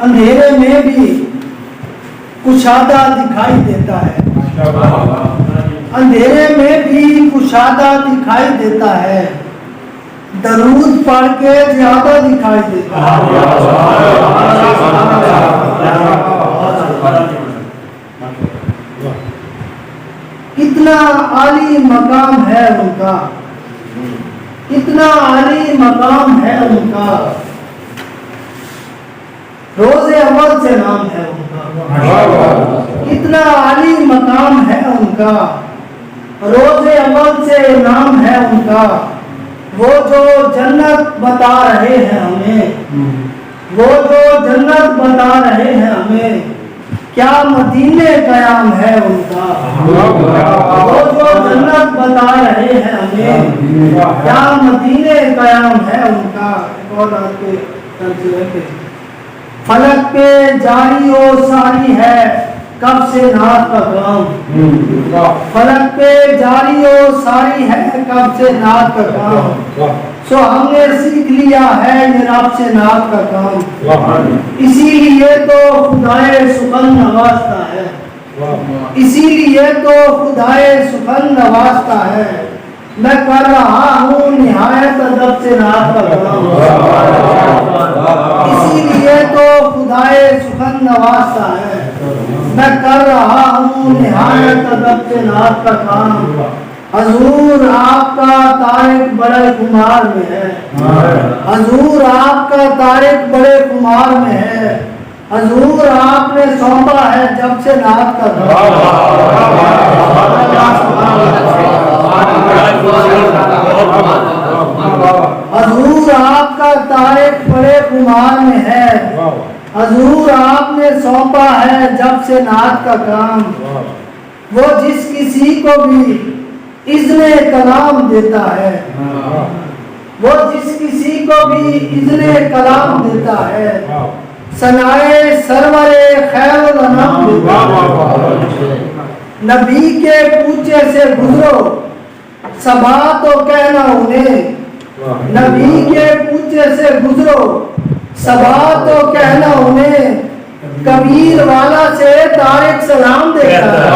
اندھیرے میں بھی کشادہ دکھائی دیتا ہے، اندھیرے میں بھی کشادہ دکھائی دیتا ہے، درود پڑھ کے زیادہ دکھائی دیتا ہے۔ کتنا عالی مقام ہے ان کا، کتنا عالی مقام ہے ان کا، روز اول سے نام ہے ان کا، کتنا عالی مقام ہے ان کا، روز اول سے نام ہے ان کا۔ وہ جو جنت بتا رہے ہیں ہمیں، وہ جو جنت بتا رہے ہیں ہمیں، کیا مدینے قیام ہے ان کا۔ وہ جو جنت بتا رہے ہیں ہمیں، کیا مدینے قیام ہے ان کا۔ اور آپ کے ترجمے پہ فلک پہ جاری و ساری ہے کب سے نات کا کام، فلک پہ جاری و ساری ہے کب سے نات کا کام، سو ہم نے سیکھ لیا ہے یہ رب سے نات کا کام، اسی لیے تو خدائے سخن نوازتا ہے، اسی لیے تو خدائے سخن نوازتا ہے، میں کر رہا ہوں نہایت ادب سے نات کا کام، اسی لیے تو خدائے سخن نوازتا ہے، میں کر رہا ہوں نہایت ادب سے نات کا کام۔ حضور آپ کا طارق بڑے خمار میں ہے، حضور آپ کا طارق بڑے خمار میں ہے، حضور آپ نے سونپا ہے جب سے نات کا کام، حضور آپ کا طارق بڑے خمار میں ہے، حضور آپ نے سونپا ہے جب سے نات کا کام۔ وہ جس کسی کو بھی اذن کلام دیتا ہے، وہ جس کسی کو بھی اذن کلام دیتا ہے، ثنائے سرور خیر الانام دیتا ہے۔ نبی کے کوچے سے گزرو صبا تو کہنا انہیں، نبی کے کوچے سے گزرو صبا تو کہنا انہیں، کبیر والا سے طارق سلام دیتا ہے۔